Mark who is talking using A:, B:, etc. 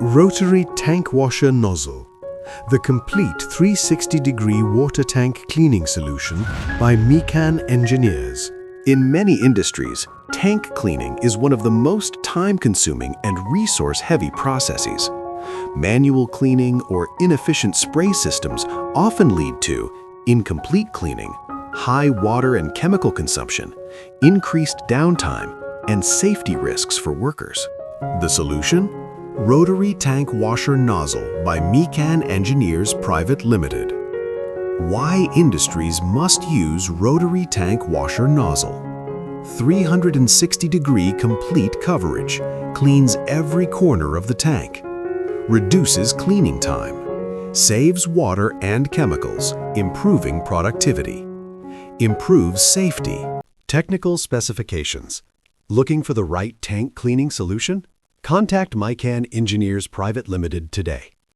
A: Rotary tank washer nozzle, the complete 360-degree water tank cleaning solution by Mican engineers.
B: In many industries, tank cleaning is one of the most time-consuming and resource-heavy processes. Manual cleaning or inefficient spray systems often lead to incomplete cleaning, high water and chemical consumption, increased downtime, and safety risks for workers. The solution? Rotary Tank Washer Nozzle by Mican Engineers Private Limited. Why industries must use Rotary Tank Washer Nozzle? 360-degree complete coverage cleans every corner of the tank, reduces cleaning time, saves water and chemicals, improving productivity, improves safety.
C: Technical specifications. Looking for the right tank cleaning solution? Contact Mican Engineers Private Limited today.